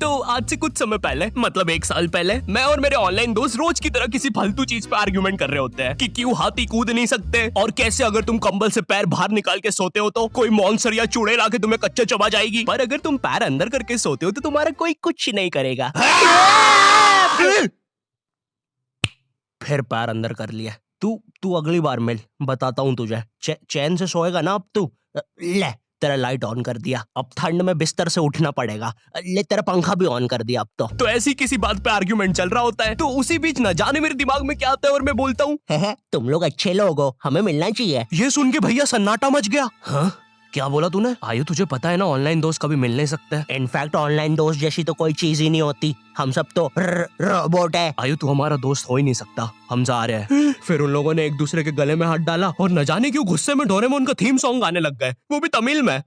तो आज से कुछ समय पहले, मतलब 1 साल पहले, मैं और मेरे ऑनलाइन दोस्त रोज की तरह किसी फालतू चीज पे आर्ग्यूमेंट कर रहे होते हैं कि क्यों हाथी कूद नहीं सकते, और कैसे अगर तुम कंबल से पैर बाहर निकाल के सोते हो तो कोई मॉन्स्टर या चूड़ैल आके तुम्हें कच्चा चबा जाएगी, पर अगर तुम पैर अंदर करके सोते हो तो तुम्हारा कोई कुछ नहीं करेगा। फिर पैर अंदर कर लिया। तू अगली बार मिल, बताता हूँ तुझे। चैन से सोएगा ना अब तू। ले तेरा लाइट ऑन कर दिया, अब ठंड में बिस्तर से उठना पड़ेगा। ले तेरा पंखा भी ऑन कर दिया अब तो ऐसी किसी बात पे आर्ग्यूमेंट चल रहा होता है, तो उसी बीच न जाने मेरे दिमाग में क्या आता है और मैं बोलता हूँ, तुम लोग अच्छे लोग हो, हमें मिलना चाहिए। ये सुन के भैया सन्नाटा मच गया। हाँ क्या बोला तूने? आयु तुझे पता है ना ऑनलाइन दोस्त कभी मिल नहीं सकते। इनफैक्ट ऑनलाइन दोस्त जैसी तो कोई चीज ही नहीं होती, हम सब तो रोबोट है। आयु तू हमारा दोस्त हो ही नहीं सकता, हम जा रहे हैं। फिर उन लोगों ने एक दूसरे के गले में हाथ डाला और न जाने क्यों गुस्से में डोरेमोन का थीम सॉन्ग गाने लग गए, वो भी तमिल में।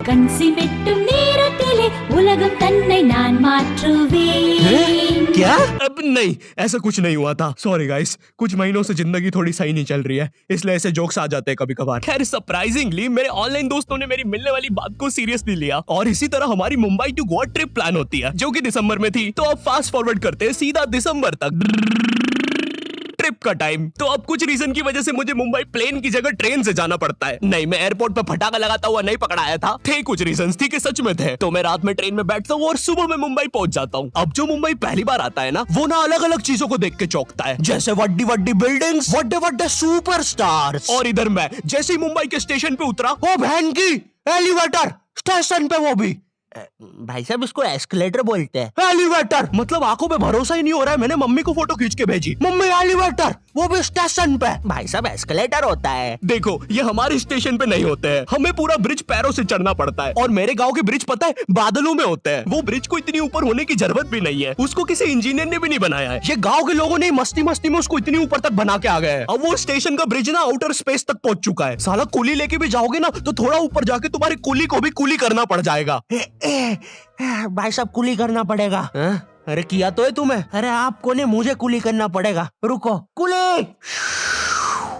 क्या? अब नहीं, ऐसा कुछ नहीं हुआ था। सॉरी गाइस, कुछ महीनों से जिंदगी थोड़ी सही नहीं चल रही है, इसलिए ऐसे जोक्स आ जाते हैं कभी कभार। खैर सरप्राइजिंगली मेरे ऑनलाइन दोस्तों ने मेरी मिलने वाली बात को सीरियसली लिया और इसी तरह हमारी Mumbai to Goa trip plan होती है, जो कि दिसंबर में थी। तो अब फास्ट फॉरवर्ड करते हैं सीधा दिसंबर तक ट्रिप का टाइम। तो अब कुछ रीजन की वजह से मुझे मुंबई प्लेन की जगह ट्रेन से जाना पड़ता है। नहीं, मैं एयरपोर्ट पे फटाका लगाता हुआ नहीं पकड़ाया था। थे कुछ रीजंस, थी कि सच में थे। तो मैं रात में ट्रेन में बैठता हूँ और सुबह में मुंबई पहुंच जाता हूँ। अब जो मुंबई पहली बार आता है ना, वो ना अलग अलग चीजों को देख के चौंकता है, जैसे वड्डी वड्डी बिल्डिंग्स, वड्डे वड्डे सुपरस्टार्स। और इधर मैं जैसे ही मुंबई के स्टेशन पे उतरा, ओ बहन की एलिवेटर स्टेशन पे, वो भी भाई साहब इसको एस्केलेटर बोलते हैं। एलिवेटर मतलब आंखों पे भरोसा ही नहीं हो रहा है। मैंने मम्मी को फोटो खींच के भेजी, मम्मी एलिवेटर, वो भी स्टेशन पे। भाई साहब एस्केलेटर होता है। देखो ये हमारे स्टेशन पे नहीं होते हैं, हमें पूरा ब्रिज पैरों से चढ़ना पड़ता है। और मेरे गांव के ब्रिज पता है बादलों में होते हैं। वो ब्रिज को इतनी ऊपर होने की जरूरत भी नहीं है, उसको किसी इंजीनियर ने भी नहीं बनाया है। ये गाँव के लोगों ने मस्ती मस्ती में उसको इतनी ऊपर तक बना के आ गए हैं। अब वो स्टेशन का ब्रिज ना आउटर स्पेस तक पहुंच चुका है। साला कुली लेके भी जाओगे ना तो थोड़ा ऊपर जाके तुम्हारी कुली को भी कुली करना पड़ जाएगा। भाई साहब कुली करना पड़ेगा। अरे किया तो है तुम्हें। अरे आपको ने मुझे कुली करना पड़ेगा। रुको, कुली।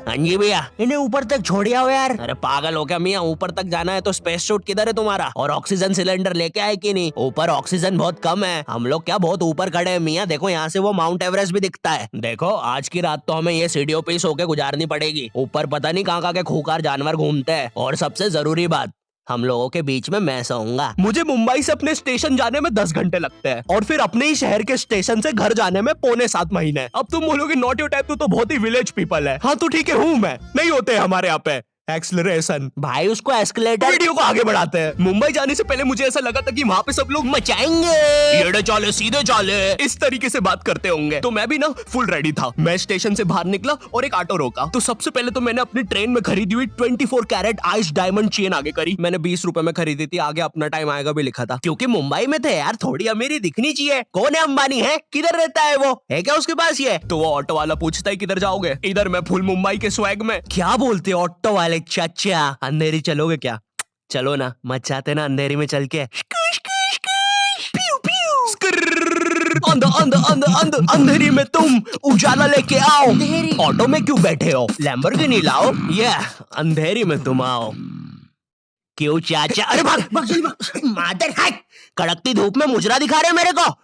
हाँ जी भैया, इन्हें ऊपर तक छोड़िया हो यार। अरे पागल हो क्या मियाँ, ऊपर तक जाना है तो स्पेस सूट किधर है तुम्हारा? और ऑक्सीजन सिलेंडर लेके आए कि नहीं? ऊपर ऑक्सीजन बहुत कम है, हम लोग क्या बहुत ऊपर खड़े हैं मियाँ। देखो यहाँ से वो माउंट एवरेस्ट भी दिखता है। देखो आज की रात तो हमें ये सीढ़ियों पे सो के गुजारनी पड़ेगी। ऊपर पता नहीं कहाँ के खूंखार जानवर घूमते हैं। और सबसे जरूरी बात, हम लोगों के बीच में मैं सोऊंगा। मुझे मुंबई से अपने स्टेशन जाने में 10 घंटे लगते हैं और फिर अपने ही शहर के स्टेशन से घर जाने में 6.25 महीने। अब तुम बोलोगे नॉट योर टाइप, तो बहुत ही विलेज पीपल है। हाँ तो ठीक है, हूँ मैं, नहीं होते हमारे यहाँ पे एक्सलरेशन। भाई उसको एस्केलेटर। वीडियो को आगे बढ़ाते हैं। मुंबई जाने से पहले मुझे ऐसा लगा था कि वहाँ पे सब लोग मचाएंगे, येड़े चाले सीधे चाले, इस तरीके से बात करते होंगे। तो मैं भी ना फुल रेडी था। मैं स्टेशन से बाहर निकला और एक ऑटो रोका। तो सबसे पहले तो मैंने अपनी ट्रेन में खरीदी हुई 24 कैरेट आइस डायमंड चेन आगे करी। मैंने 20 रुपए में खरीदी थी, आगे अपना टाइम आएगा भी लिखा था, क्योंकि मुंबई में थे यार, थोड़ी अमीरी दिखनी चाहिए। कौन है अंबानी? है किधर रहता है वो? है क्या उसके पास ये? तो वो ऑटो वाला पूछता है किधर जाओगे? इधर मैं फुल मुंबई के स्वैग में। क्या बोलते ऑटो वाले चाचा, अंधेरी चलोगे क्या? चलो ना, मचाते ना अंधेरी में चल के। अंधेरी में तुम उजाला लेके आओ। ऑटो में क्यों बैठे हो? लैम्बोर्गिनी लाओ। ये अंधेरी में तुम आओ। क्यों चाचा? अरे भाग मादर है, कड़कती धूप में मुजरा दिखा रहे मेरे को।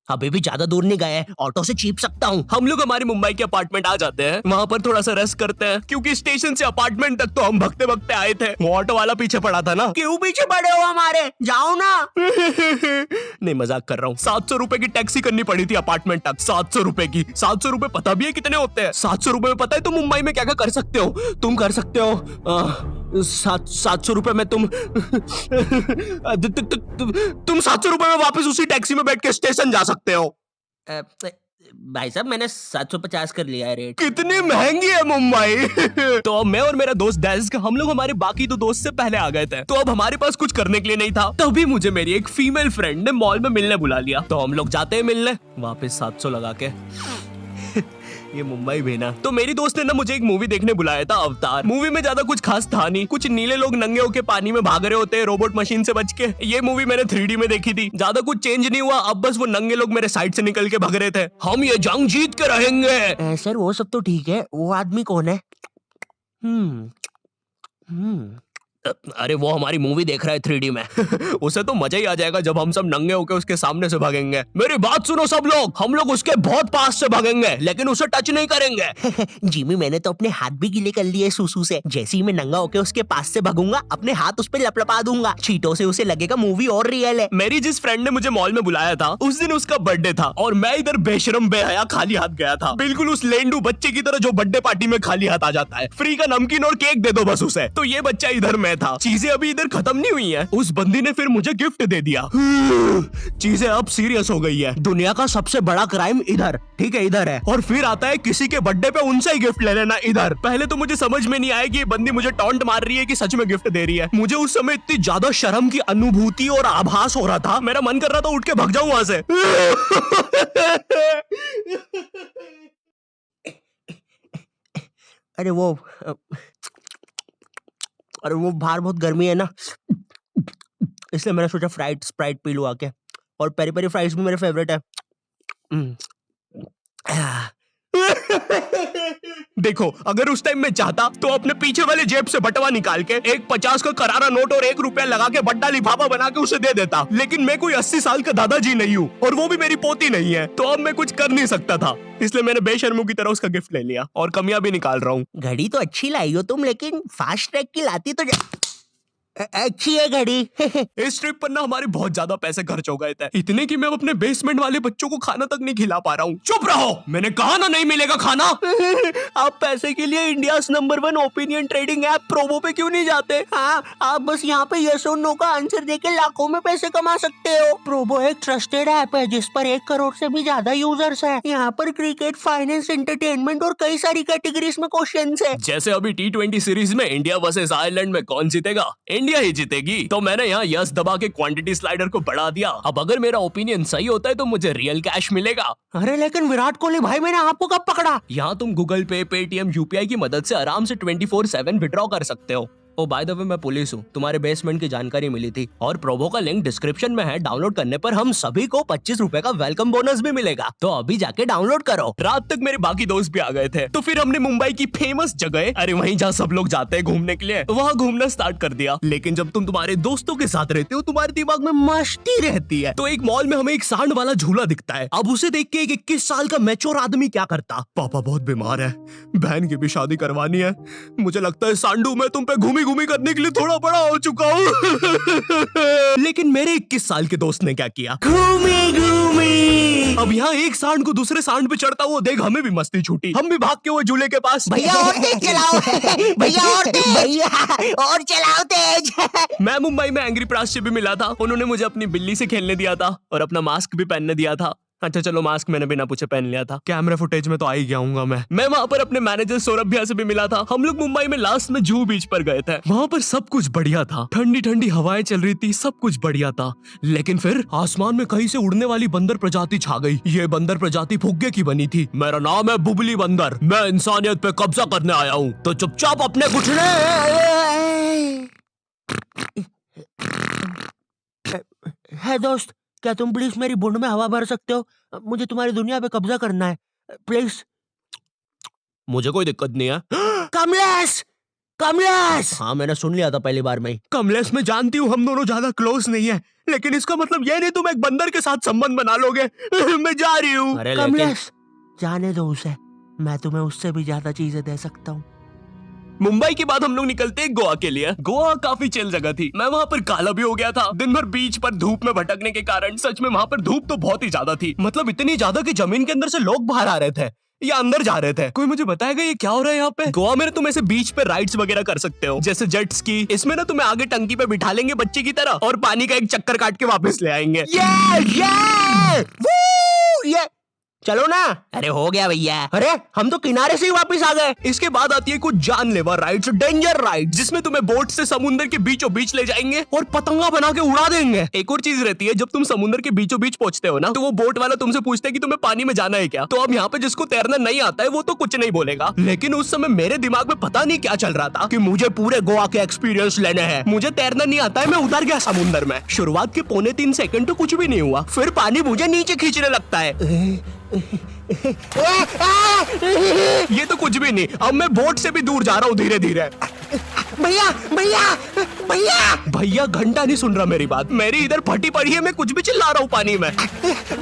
अभी भी ज्यादा दूर नहीं गए, ऑटो से चीप सकता हूँ। हम लोग हमारी मुंबई के अपार्टमेंट आ जाते हैं, वहाँ पर थोड़ा सा रेस्ट करते हैं, क्योंकि स्टेशन से अपार्टमेंट तक तो हम भगते भगते आए थे। वो ऑटो वाला पीछे पड़ा था ना। क्यों पीछे पड़े हो हमारे? जाओ ना। नहीं मजाक कर रहा हूँ। 700 रुपए की टैक्सी करनी पड़ी थी अपार्टमेंट तक। 700 रुपए की। 700 रुपए पता भी है कितने होते हैं? 700 रुपए में पता है तुम मुंबई में क्या क्या कर सकते हो? तुम कर सकते हो 700 रुपए में तुम 700 रुपए में वापस उसी टैक्सी में बैठ के स्टेशन जा सकते हो। भाई साहब मैंने 750 कर लिया है रेट। कितनी महंगी है मुंबई। तो अब मैं और मेरा दोस्त डेस्क, हम लोग हमारे बाकी दो दोस्त से पहले आ गए थे। तो अब हमारे पास कुछ करने के लिए नहीं था, तभी मुझे मेरी एक फीमेल फ्रेंड ने मॉल में मिलने बुला लिया। तो हम लोग जाते हैं मिलने, वापस 700 लगा के। ये मुंबई भी ना। तो मेरी दोस्त ने ना मुझे एक मूवी देखने बुलाया था, अवतार। मूवी में ज्यादा कुछ खास था नहीं, कुछ नीले लोग नंगे होके पानी में भाग रहे होते हैं रोबोट मशीन से बच के। ये मूवी मैंने 3D में देखी थी, ज्यादा कुछ चेंज नहीं हुआ। अब बस वो नंगे लोग मेरे साइड से निकल के भाग रहे थे। हम ये जंग जीत के रहेंगे। सर वो सब तो ठीक है, वो आदमी कौन है? अरे वो हमारी मूवी देख रहा है 3D में। उसे तो मजा ही आ जाएगा जब हम सब नंगे होके उसके सामने से भागेंगे। मेरी बात सुनो सब लोग, हम लोग उसके बहुत पास से भागेंगे लेकिन उसे टच नहीं करेंगे। जिमी मैंने तो अपने हाथ भी गीले कर लिए सुसु से। जैसे ही मैं नंगा होके उसके पास से भागूंगा अपने हाथ उस पे लपलपा दूंगा। चीटों से उसे लगेगा मूवी और रियल है। मेरी जिस फ्रेंड ने मुझे मॉल में बुलाया था उस दिन उसका बर्थडे था और मैं इधर बेशरम बेहया खाली हाथ गया था, बिल्कुल उस लेंडू बच्चे की तरह जो बर्थडे पार्टी में खाली हाथ आ जाता है। फ्री का नमकीन और केक दे दो बस उसे। तो ये बच्चा इधर मैं था। चीजें अभी इधर खत्म नहीं हुई है, उस बंदी ने फिर मुझे गिफ्ट दे दिया। चीजें अब सीरियस हो गई है। दुनिया का सबसे बड़ा क्राइम इधर, ठीक है इधर है, और फिर आता है किसी के बर्थडे पे उनसे ही गिफ्ट ले लेना इधर। पहले तो मुझे समझ में नहीं आया कि ये बंदी मुझे टॉन्ट मार रही है कि सच में गिफ्ट दे रही है। मुझे उस समय इतनी ज्यादा शर्म की अनुभूति और आभास हो रहा था, मेरा मन कर रहा था उठ के भाग जाऊं वहां से। अरे वो बाहर बहुत गर्मी है ना, इसलिए मैंने सोचा स्प्राइट पी लूं आके। और पेरी पेरी फ्राइज भी मेरे फेवरेट है। देखो अगर उस टाइम मैं चाहता तो अपने पीछे वाले जेब से बटवा निकाल के एक 50 का करारा नोट और 1 रुपया लगा के बड्डा लिफाफा बना के उसे दे देता, लेकिन मैं कोई 80 साल का दादाजी नहीं हूँ और वो भी मेरी पोती नहीं है, तो अब मैं कुछ कर नहीं सकता था। इसलिए मैंने बेशर्मों की तरह उसका गिफ्ट ले लिया और कमियां भी निकाल रहा हूँ। घड़ी तो अच्छी लाई हो तुम, लेकिन फास्ट ट्रैक की लाती तो अच्छी है घड़ी। इस ट्रिप पर ना हमारे बहुत ज्यादा पैसे खर्च हो गए थे, इतने कि मैं अपने बेसमेंट वाले बच्चों को खाना तक नहीं खिला पा रहा हूँ। चुप रहो, मैंने कहा ना नहीं मिलेगा खाना। आप पैसे के लिए India number 1 opinion trading app Probo पे क्यों नहीं जाते? हाँ, आप बस यहाँ पे यस और नो का आंसर देके लाखों में पैसे कमा सकते हो। प्रोबो एक ट्रस्टेड ऐप है जिस पर 1 करोड़ से भी ज्यादा यूजर्स हैं। यहाँ पर क्रिकेट, फाइनेंस, एंटरटेनमेंट और कई सारी कैटेगरीज में क्वेश्चंस है। जैसे अभी T20 सीरीज में इंडिया वर्सेस आयरलैंड में कौन जीतेगा? इंडिया ही जीतेगी। तो मैंने यहाँ यस दबा के क्वांटिटी स्लाइडर को बढ़ा दिया। अब अगर मेरा ओपिनियन सही होता है तो मुझे रियल कैश मिलेगा। अरे लेकिन विराट कोहली भाई, मैंने आपको कब पकड़ा? यहाँ तुम गूगल पे, पेटीएम, यूपीआई की मदद से आराम से 24/7 विड्रॉ कर सकते हो। ओ बाय द वे मैं पुलिस हूँ, तुम्हारे बेसमेंट की जानकारी मिली थी और प्रोबो का लिंक डिस्क्रिप्शन में है। डाउनलोड करने पर हम सभी को 25 रुपए का वेलकम बोनस भी मिलेगा, तो अभी जाके डाउनलोड करो। रात तक मेरे बाकी दोस्त भी आ गए थे, तो फिर हमने मुंबई की फेमस जगह, अरे वहीं जहाँ सब लोग जाते हैं घूमने के लिए, वहाँ घूमना स्टार्ट कर दिया। लेकिन जब तुम तुम्हारे दोस्तों के साथ रहते हो तुम्हारे दिमाग में मस्ती रहती है। तो एक मॉल में हमें एक सांड वाला झूला दिखता है। अब उसे देख के एक 21 साल का मैच्योर आदमी क्या करता? पापा बहुत बीमार है, बहन की भी शादी करवानी है, मुझे लगता है सांडू मैं तुम पे घूमी घूमी करने के लिए थोड़ा बड़ा हो चुका हूँ। लेकिन मेरे 21 साल के दोस्त ने क्या किया? घूमी घूमी। अब यहाँ एक सांड को दूसरे सांड पे चढ़ता हुआ देख हमें भी मस्ती छूटी। हम भी भाग के वो झूले के पास, भैया और तेज चलाओ, भैया और तेज, भैया और चलाओ तेज। मैं मुंबई में एंग्री प्रास से भी मिला था, उन्होंने मुझे अपनी बिल्ली से खेलने दिया था और अपना मास्क भी पहनने दिया था। अच्छा चलो मास्क मैंने बिना पूछे पहन लिया था, कैमरा फुटेज में तो आ ही गया हूँ मैं वहाँ पर अपने मैनेजर सौरभ भैया से भी मिला था। हम लोग मुंबई में लास्ट में जुहू बीच पर गए थे। वहाँ पर सब कुछ बढ़िया था, ठंडी ठंडी हवाएं चल रही थी, सब कुछ बढ़िया था। लेकिन फिर आसमान में कहीं से उड़ने वाली बंदर प्रजाति छा गई। ये बंदर प्रजाति फुग्गे की बनी थी। मेरा नाम है बुबली बंदर, मैं इंसानियत पे कब्जा करने आया हूँ, तो चुपचाप अपने घुटने। है दोस्त, क्या तुम प्लीज मेरी बुंड में हवा भर सकते हो? मुझे तुम्हारी दुनिया पे कब्जा करना है, प्लीज। मुझे कोई दिक्कत नहीं है। कमलेश, कमलेश। हाँ मैंने सुन लिया था पहली बार में ही। कमलेश मैं जानती हूँ हम दोनों ज्यादा क्लोज नहीं है, लेकिन इसका मतलब ये नहीं तुम एक बंदर के साथ संबंध बना लोगे। मैं जा रही हूँ। कमलेश जाने दो उसे, मैं तुम्हें उससे भी ज्यादा चीजें दे सकता हूँ। मुंबई के बाद हम लोग निकलते हैं गोवा के लिए। गोवा काफी चिल जगह थी, मैं वहाँ पर काला भी हो गया था। दिन भर बीच पर धूप में भटकने के कारण सच में वहाँ पर धूप तो बहुत ही ज्यादा थी, मतलब इतनी ज्यादा कि जमीन के अंदर से लोग बाहर आ रहे थे या अंदर जा रहे थे। कोई मुझे बताएगा ये क्या हो रहा है यहाँ पे? गोवा में तुम ऐसे बीच पे राइड्स वगैरह कर सकते हो, जैसे जेट स्की। इसमें ना तुम्हें आगे टंकी पे बिठा लेंगे बच्चे की तरह और पानी का एक चक्कर काट के वापस ले आएंगे। ये चलो ना। अरे हो गया भैया, अरे हम तो किनारे से ही वापस आ गए। इसके बाद आती है कुछ जानलेवा राइड्स, डेंजर राइड, जिसमें तुम्हें बोट से समुद्र के बीचों बीच ले जाएंगे और पतंगा बना के उड़ा देंगे। एक और चीज रहती है, जब तुम समुद्र के बीचों बीच पहुंचते हो ना, तो वो बोट वाला तुमसे पूछता है कि तुम्हें पानी में जाना है क्या। तो अब यहाँ पे जिसको तैरना नहीं आता है वो तो कुछ नहीं बोलेगा, लेकिन उस समय मेरे दिमाग में पता नहीं क्या चल रहा था कि मुझे पूरे गोवा के एक्सपीरियंस लेने हैं। मुझे तैरना नहीं आता है, मैं उतर गया समुद्र में। शुरुआत के 3.25 सेकंड तो कुछ भी नहीं हुआ, फिर पानी मुझे नीचे खींचने लगता है। ये तो कुछ भी नहीं, अब मैं बोट से भी दूर जा रहा हूँ धीरे धीरे। भैया भैया भैया भैया घंटा नहीं सुन रहा मेरी बात, मेरी इधर फटी पड़ी है, मैं कुछ भी चिल्ला रहा हूँ पानी में।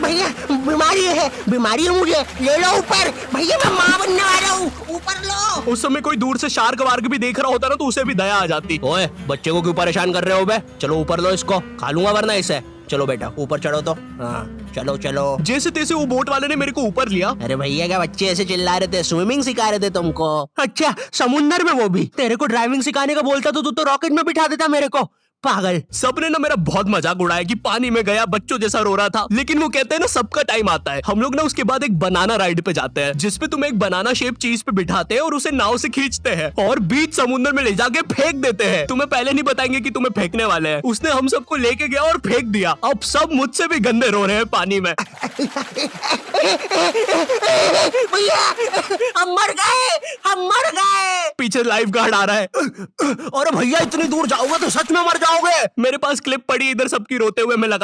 भैया बीमारी है मुझे, ले लो ऊपर। भैया मैं माँ बनने वाला हूँ, ऊपर लो। उस समय कोई दूर से शार्क वार्क भी देख रहा होता ना तो उसे भी दया आ जाती। ओए बच्चे को क्यों परेशान कर रहे हो बे? चलो ऊपर लो इसको, खा लूंगा वरना इसे। चलो बेटा ऊपर चढ़ो तो। हाँ चलो चलो। जैसे तैसे वो बोट वाले ने मेरे को ऊपर लिया। अरे भैया क्या बच्चे ऐसे चिल्ला रहे थे, स्विमिंग सिखा रहे थे तुमको? अच्छा समुंदर में वो भी? तेरे को ड्राइविंग सिखाने का बोलता तो तू तो रॉकेट में बिठा देता मेरे को, पागल। सबने ना मेरा बहुत मजाक उड़ाया कि पानी में गया बच्चों जैसा रो रहा था, लेकिन वो कहते हैं ना सबका टाइम आता है। हम लोग ना उसके बाद एक बनाना राइड पे जाते हैं जिसपे तुम्हें एक बनाना शेप चीज पे बिठाते हैं और उसे नाव से खींचते हैं और बीच समुद्र में ले जाके फेंक देते हैं। तुम्हें पहले नहीं बताएंगे कि तुम्हें फेंकने वाले हैं। उसने हम सबको लेके गया और फेंक दिया। अब सब मुझसे भी गंदे रो रहे हैं पानी में। भैया हम मर गए। पीछे लाइफ गार्ड आ रहा है। अरे भैया इतनी दूर जाओगे तो सच में मर जाओगे। मेरे पास क्लिप पड़ी इधर सबकी रोते हुए, मैं लगा